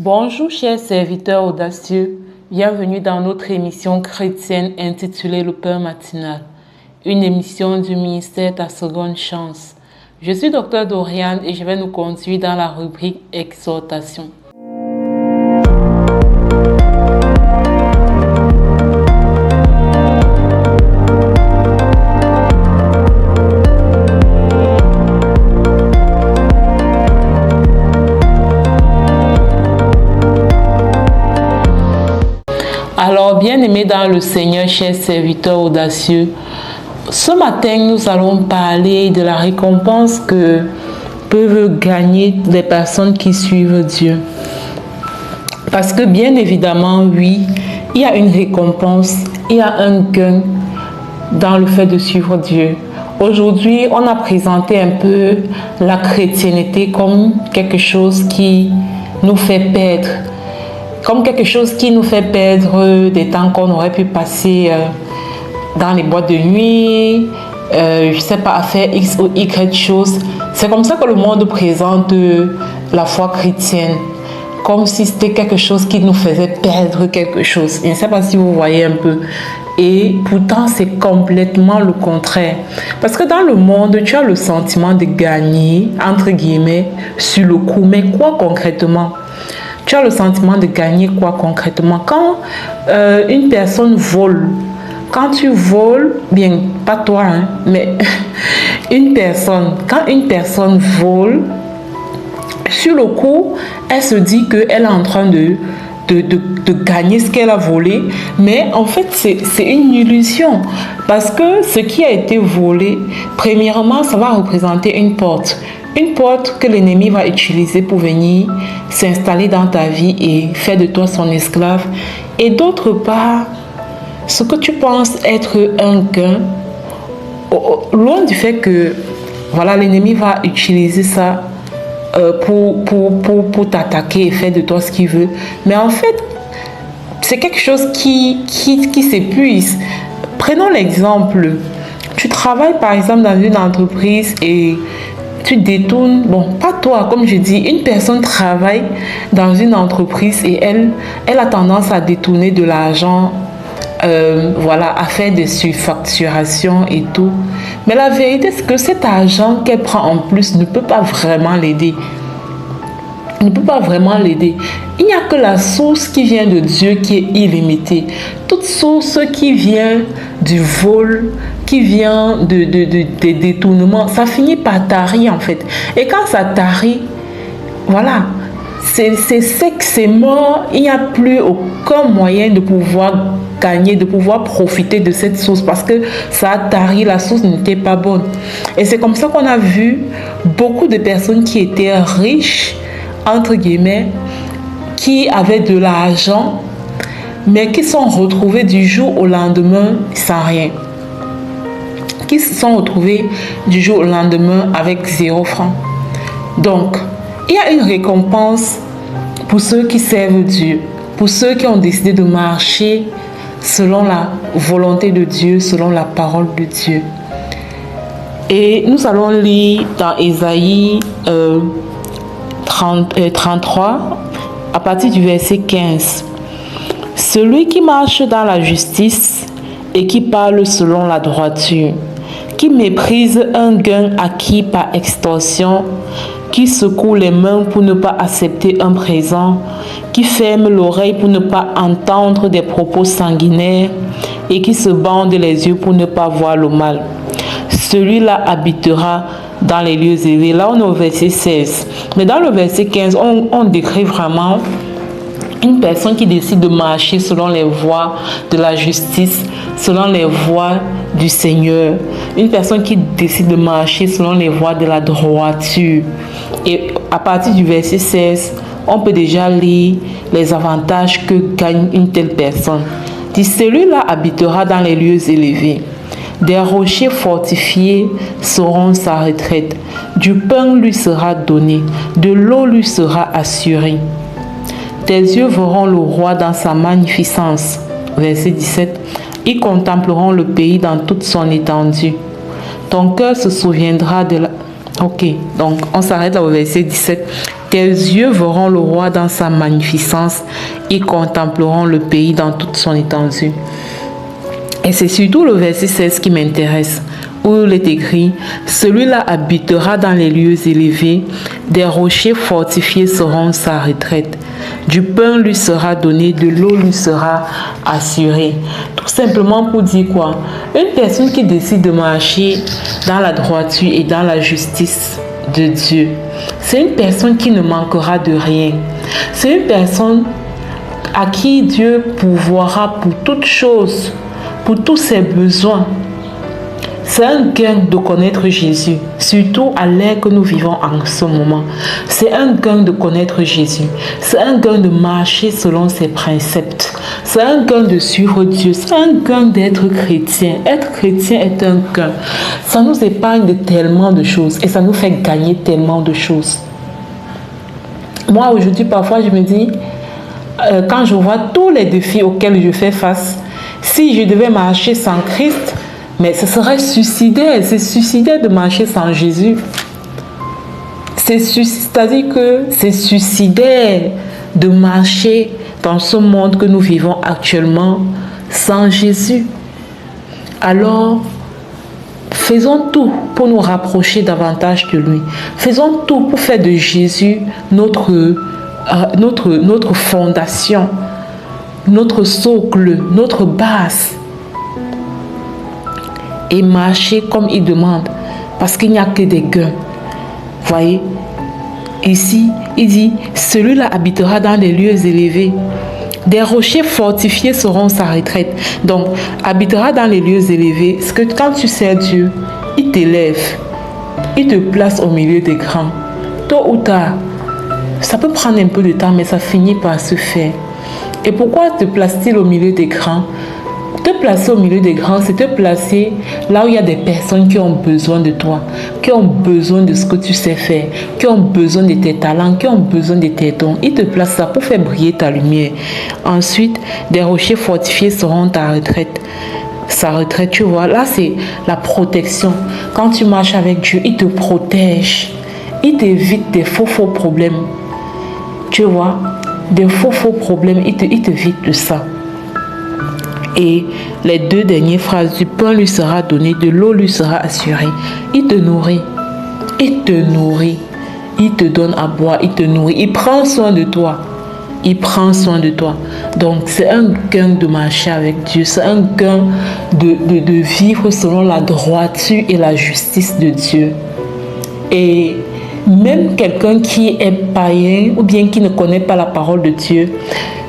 Bonjour chers serviteurs audacieux, bienvenue dans notre émission chrétienne intitulée Le Pain matinal, une émission du ministère Ta Seconde Chance. Je suis Dr Doriane et je vais nous conduire dans la rubrique Exhortation. Alors, bien-aimés dans le Seigneur, chers serviteurs audacieux, ce matin, nous allons parler de la récompense que peuvent gagner les personnes qui suivent Dieu. Parce que, bien évidemment, oui, il y a une récompense, il y a un gain dans le fait de suivre Dieu. Aujourd'hui, on a présenté un peu la chrétienté comme quelque chose qui nous fait perdre. Comme quelque chose qui nous fait perdre des temps qu'on aurait pu passer dans les boîtes de nuit, je ne sais pas, à faire X ou Y choses. C'est comme ça que le monde présente la foi chrétienne, comme si c'était quelque chose qui nous faisait perdre quelque chose. Je ne sais pas si vous voyez un peu. Et pourtant, c'est complètement le contraire. Parce que dans le monde, tu as le sentiment de gagner, entre guillemets, sur le coup. Mais quoi concrètement ? Tu as le sentiment de gagner quoi concrètement? Quand une personne vole, quand tu voles, bien, pas toi, hein, mais quand une personne vole, sur le coup, elle se dit qu'elle est en train de gagner ce qu'elle a volé, mais en fait, c'est une illusion. Parce que ce qui a été volé, premièrement, ça va représenter une porte. Une porte que l'ennemi va utiliser pour venir s'installer dans ta vie et faire de toi son esclave. Et d'autre part, ce que tu penses être un gain, loin du fait que voilà, l'ennemi va utiliser ça pour t'attaquer et faire de toi ce qu'il veut. Mais en fait, c'est quelque chose qui s'épuise. Prenons l'exemple. Tu travailles par exemple dans une entreprise et tu détournes, bon, pas toi, comme je dis, une personne travaille dans une entreprise et elle a tendance à détourner de l'argent, voilà, à faire des surfacturations et tout. Mais la vérité, c'est que cet argent qu'elle prend en plus ne peut pas vraiment l'aider. Ne peut pas vraiment l'aider. Il n'y a que la source qui vient de Dieu qui est illimitée. Toute source qui vient du vol, qui vient des détournements, ça finit par tarir en fait. Et quand ça tarit, voilà, c'est sec, c'est mort. Il n'y a plus aucun moyen de pouvoir gagner, de pouvoir profiter de cette source parce que ça a tari, la source n'était pas bonne. Et c'est comme ça qu'on a vu beaucoup de personnes qui étaient riches, entre guillemets, qui avaient de l'argent, mais qui sont retrouvés du jour au lendemain sans rien. Qui se sont retrouvés du jour au lendemain avec 0 franc. Donc, il y a une récompense pour ceux qui servent Dieu, pour ceux qui ont décidé de marcher selon la volonté de Dieu, selon la parole de Dieu. Et nous allons lire dans Ésaïe 33, à partir du verset 15. Celui qui marche dans la justice et qui parle selon la droiture, qui méprise un gain acquis par extorsion, qui secoue les mains pour ne pas accepter un présent, qui ferme l'oreille pour ne pas entendre des propos sanguinaires et qui se bande les yeux pour ne pas voir le mal. Celui-là habitera dans les lieux élevés. Là, on est au verset 16. Mais dans le verset 15, on décrit vraiment une personne qui décide de marcher selon les voies de la justice, selon les voies du Seigneur. Une personne qui décide de marcher selon les voies de la droiture. Et à partir du verset 16, on peut déjà lire les avantages que gagne une telle personne. Dit, celui-là habitera dans les lieux élevés. Des rochers fortifiés seront sa retraite. Du pain lui sera donné. De l'eau lui sera assurée. Tes yeux verront le roi dans sa magnificence. Verset 17. Ils contempleront le pays dans toute son étendue. Ton cœur se souviendra Ok, donc on s'arrête là au verset 17. Tes yeux verront le roi dans sa magnificence et contempleront le pays dans toute son étendue. Et c'est surtout le verset 16 qui m'intéresse, où il est écrit, celui-là habitera dans les lieux élevés, des rochers fortifiés seront sa retraite. Du pain lui sera donné, de l'eau lui sera assurée. Tout simplement pour dire quoi? Une personne qui décide de marcher dans la droiture et dans la justice de Dieu, c'est une personne qui ne manquera de rien. C'est une personne à qui Dieu pourvoira pour toutes choses, pour tous ses besoins. C'est un gain de connaître Jésus, surtout à l'ère que nous vivons en ce moment. C'est un gain de connaître Jésus. C'est un gain de marcher selon ses préceptes. C'est un gain de suivre Dieu. C'est un gain d'être chrétien. Être chrétien est un gain. Ça nous épargne de tellement de choses et ça nous fait gagner tellement de choses. Moi, aujourd'hui, parfois, je me dis, quand je vois tous les défis auxquels je fais face, si je devais marcher sans Christ, mais ce serait suicidaire. C'est suicidaire de marcher sans Jésus. C'est-à-dire que c'est suicidaire de marcher dans ce monde que nous vivons actuellement sans Jésus. Alors, faisons tout pour nous rapprocher davantage de lui. Faisons tout pour faire de Jésus notre fondation, notre socle, notre base. Et marcher comme il demande, parce qu'il n'y a que des gains. Voyez, ici, il dit, celui-là habitera dans des lieux élevés. Des rochers fortifiés seront sa retraite. Donc, habitera dans les lieux élevés, c'est que quand tu sers Dieu, il t'élève, il te place au milieu des grands. Tôt ou tard, ça peut prendre un peu de temps, mais ça finit par se faire. Et pourquoi te place-t-il au milieu des grands? Te placer au milieu des grands, c'est te placer là où il y a des personnes qui ont besoin de toi, qui ont besoin de ce que tu sais faire, qui ont besoin de tes talents, qui ont besoin de tes dons. Il te place là pour faire briller ta lumière. Ensuite, des rochers fortifiés seront ta retraite. Sa retraite, tu vois, là c'est la protection. Quand tu marches avec Dieu, il te protège. Il t'évite des faux problèmes. Tu vois, des faux problèmes, il t'évite de ça. Et les deux dernières phrases, du pain lui sera donné, de l'eau lui sera assurée. Il te nourrit. Il te nourrit. Il te donne à boire, il te nourrit. Il prend soin de toi. Il prend soin de toi. Donc, c'est un gain de marcher avec Dieu. C'est un gain de vivre selon la droiture et la justice de Dieu. Et même quelqu'un qui est païen ou bien qui ne connaît pas la parole de Dieu,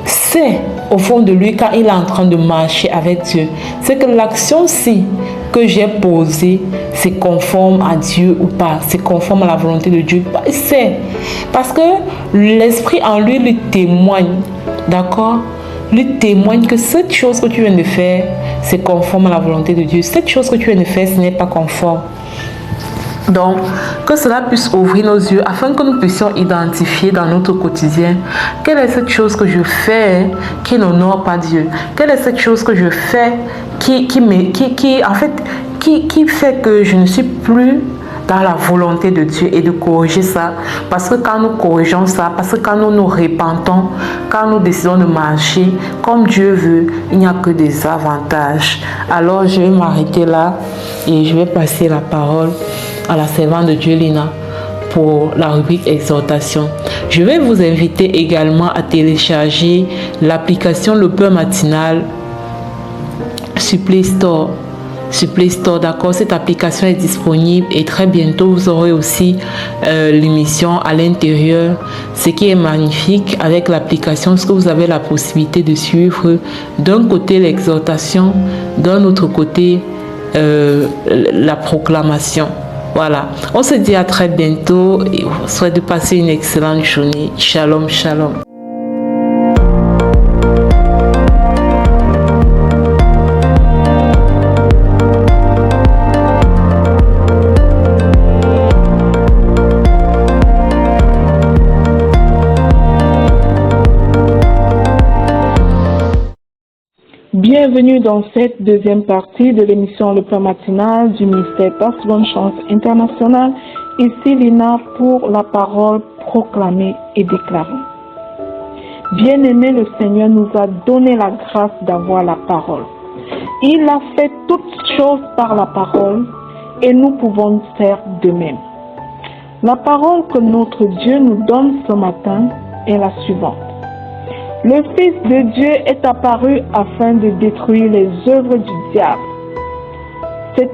c'est au fond de lui, quand il est en train de marcher avec Dieu, c'est que l'action-ci que j'ai posée, c'est conforme à Dieu ou pas, c'est conforme à la volonté de Dieu. C'est parce que l'esprit en lui lui témoigne, d'accord? Lui témoigne que cette chose que tu viens de faire, c'est conforme à la volonté de Dieu. Cette chose que tu viens de faire, ce n'est pas conforme. Donc, que cela puisse ouvrir nos yeux afin que nous puissions identifier dans notre quotidien quelle est cette chose que je fais qui n'honore pas Dieu. Quelle est cette chose que je fais qui fait que je ne suis plus dans la volonté de Dieu et de corriger ça. Parce que quand nous corrigeons ça, parce que quand nous nous repentons, quand nous décidons de marcher comme Dieu veut, il n'y a que des avantages. Alors, je vais m'arrêter là et je vais passer la parole à la servante de Dieu, Lina, pour la rubrique exhortation. Je vais vous inviter également à télécharger l'application Le Pain Matinal sur Play Store. D'accord, cette application est disponible et très bientôt vous aurez aussi l'émission à l'intérieur. Ce qui est magnifique avec l'application, c'est que vous avez la possibilité de suivre d'un côté l'exhortation, d'un autre côté la proclamation. Voilà, on se dit à très bientôt et on souhaite de passer une excellente journée. Shalom, shalom. Bienvenue dans cette deuxième partie de l'émission Le Pain Matinal du ministère Passe Bonne Chance International Ici Lina pour la parole proclamée et déclarée. Bien-aimé, le Seigneur nous a donné la grâce d'avoir la parole. Il a fait toutes choses par la parole et nous pouvons faire de même. La parole que notre Dieu nous donne ce matin est la suivante. Le Fils de Dieu est apparu afin de détruire les œuvres du diable. Cette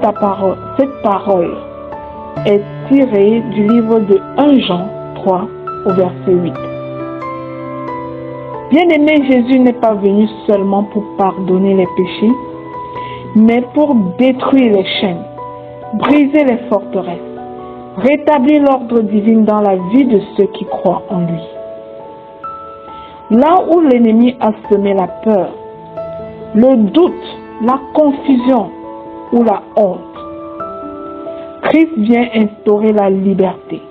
parole est tirée du livre de 1 Jean 3 au verset 8. Bien-aimé, Jésus n'est pas venu seulement pour pardonner les péchés, mais pour détruire les chaînes, briser les forteresses, rétablir l'ordre divin dans la vie de ceux qui croient en lui. Là où l'ennemi a semé la peur, le doute, la confusion ou la honte, Christ vient instaurer la liberté,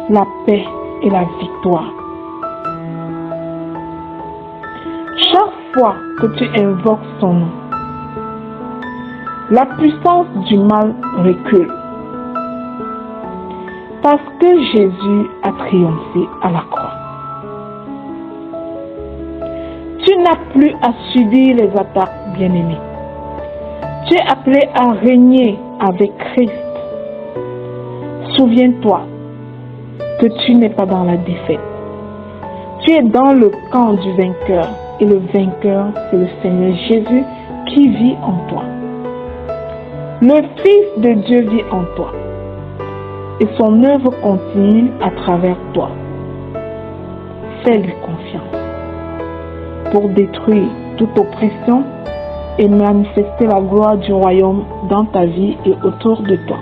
la paix et la victoire. Chaque fois que tu invoques son nom, la puissance du mal recule. Parce que Jésus a triomphé à la croix. Tu n'as plus à subir les attaques, bien-aimés. Tu es appelé à régner avec Christ. Souviens-toi que tu n'es pas dans la défaite. Tu es dans le camp du vainqueur. Et le vainqueur, c'est le Seigneur Jésus qui vit en toi. Le Fils de Dieu vit en toi. Et son œuvre continue à travers toi. Fais-lui confiance pour détruire toute oppression et manifester la gloire du royaume dans ta vie et autour de toi.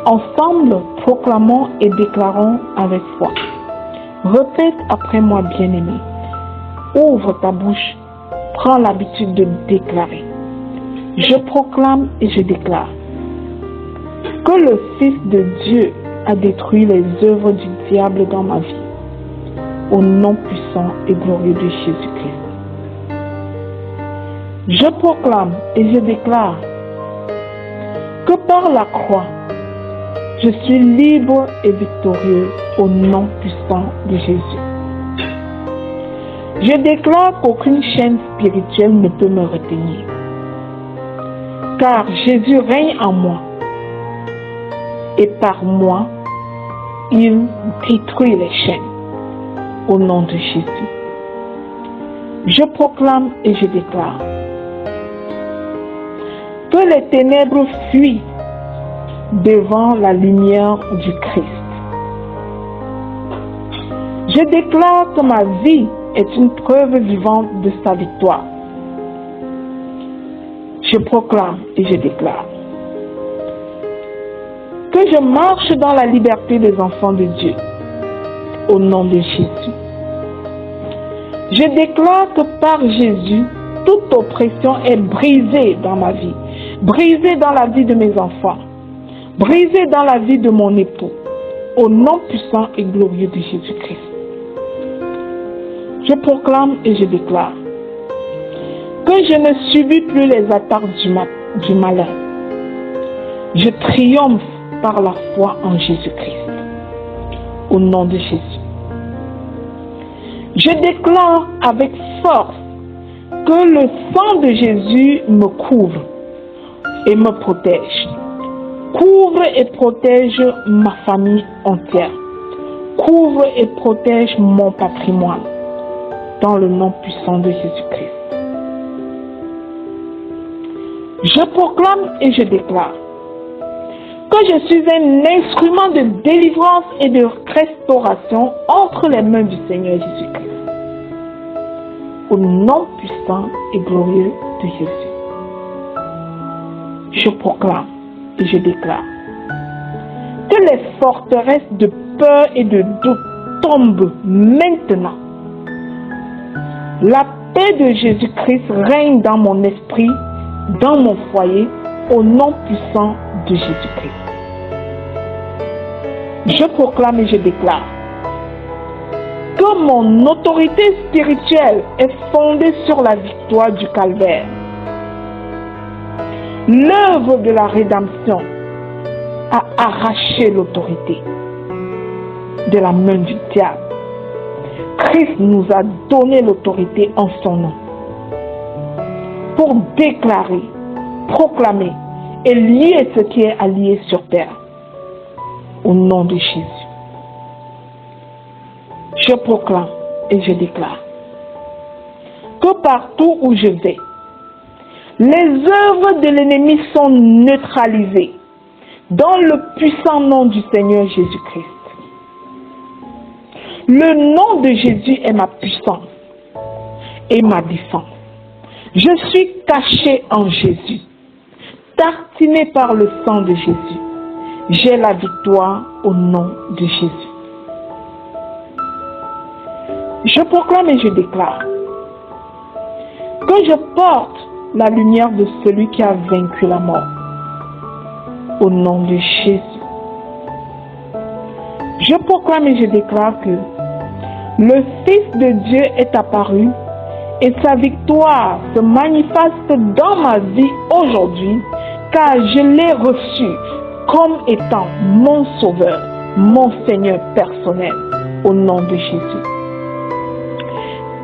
Ensemble, proclamons et déclarons avec foi. Répète après moi, bien-aimé. Ouvre ta bouche, prends l'habitude de déclarer. Je proclame et je déclare que le Fils de Dieu a détruit les œuvres du diable dans ma vie, au nom puissant et glorieux de Jésus-Christ. Je proclame et je déclare que par la croix, je suis libre et victorieux au nom puissant de Jésus. Je déclare qu'aucune chaîne spirituelle ne peut me retenir, car Jésus règne en moi et par moi, il détruit les chaînes au nom de Jésus. Je proclame et je déclare que les ténèbres fuient devant la lumière du Christ. Je déclare que ma vie est une preuve vivante de sa victoire. Je proclame et je déclare que je marche dans la liberté des enfants de Dieu, au nom de Jésus. Je déclare que par Jésus, toute oppression est brisée dans ma vie, brisée dans la vie de mes enfants, brisée dans la vie de mon époux, au nom puissant et glorieux de Jésus-Christ. Je proclame et je déclare que je ne subis plus les attaques du malin. Je triomphe par la foi en Jésus-Christ, au nom de Jésus. Je déclare avec force que le sang de Jésus me couvre et me protège. Couvre et protège ma famille entière. Couvre et protège mon patrimoine, dans le nom puissant de Jésus-Christ. Je proclame et je déclare que je suis un instrument de délivrance et de restauration entre les mains du Seigneur Jésus-Christ. Au nom puissant et glorieux de Jésus. Je proclame et je déclare que les forteresses de peur et de doute tombent maintenant. La paix de Jésus-Christ règne dans mon esprit, dans mon foyer, au nom puissant de Jésus-Christ. Je proclame et je déclare que mon autorité spirituelle est fondée sur la victoire du calvaire. L'œuvre de la rédemption a arraché l'autorité de la main du diable. Christ nous a donné l'autorité en son nom pour déclarer, proclamer et lier ce qui est à lier sur terre au nom de Jésus. Je proclame et je déclare que partout où je vais, les œuvres de l'ennemi sont neutralisées dans le puissant nom du Seigneur Jésus-Christ. Le nom de Jésus est ma puissance et ma défense. Je suis caché en Jésus, tartiné par le sang de Jésus. J'ai la victoire au nom de Jésus. Je proclame et je déclare que je porte la lumière de celui qui a vaincu la mort au nom de Jésus. Je proclame et je déclare que le Fils de Dieu est apparu et sa victoire se manifeste dans ma vie aujourd'hui, car je l'ai reçu comme étant mon Sauveur, mon Seigneur personnel, au nom de Jésus.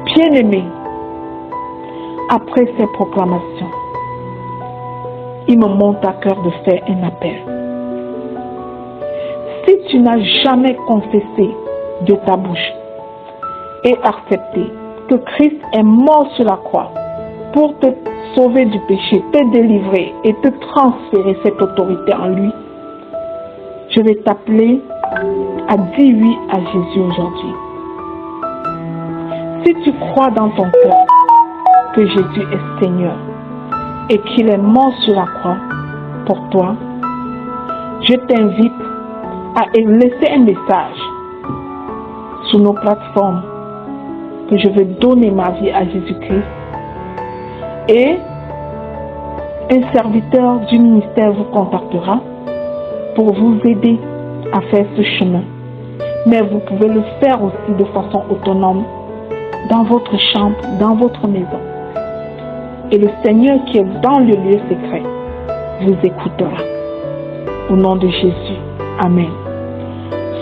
Bien-aimé, après ces proclamations, il me monte à cœur de faire un appel. Si tu n'as jamais confessé de ta bouche et accepté que Christ est mort sur la croix pour te sauver du péché, te délivrer et te transférer cette autorité en lui, je vais t'appeler à dire oui à Jésus aujourd'hui. Si tu crois dans ton cœur que Jésus est Seigneur et qu'il est mort sur la croix pour toi, je t'invite à laisser un message sur nos plateformes que je veux donner ma vie à Jésus-Christ, et un serviteur du ministère vous contactera pour vous aider à faire ce chemin. Mais vous pouvez le faire aussi de façon autonome dans votre chambre, dans votre maison. Et le Seigneur qui est dans le lieu secret vous écoutera. Au nom de Jésus. Amen.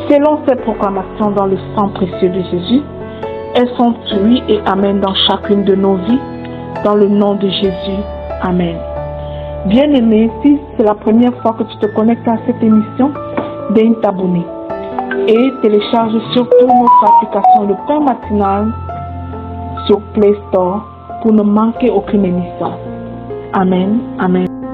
Selon cette proclamation dans le sang précieux de Jésus, elles sont oui et amen dans chacune de nos vies, dans le nom de Jésus. Amen. Bien-aimé, si c'est la première fois que tu te connectes à cette émission, viens t'abonner et télécharge surtout notre application Le Pain Matinal sur Play Store pour ne manquer aucune émission. Amen. Amen.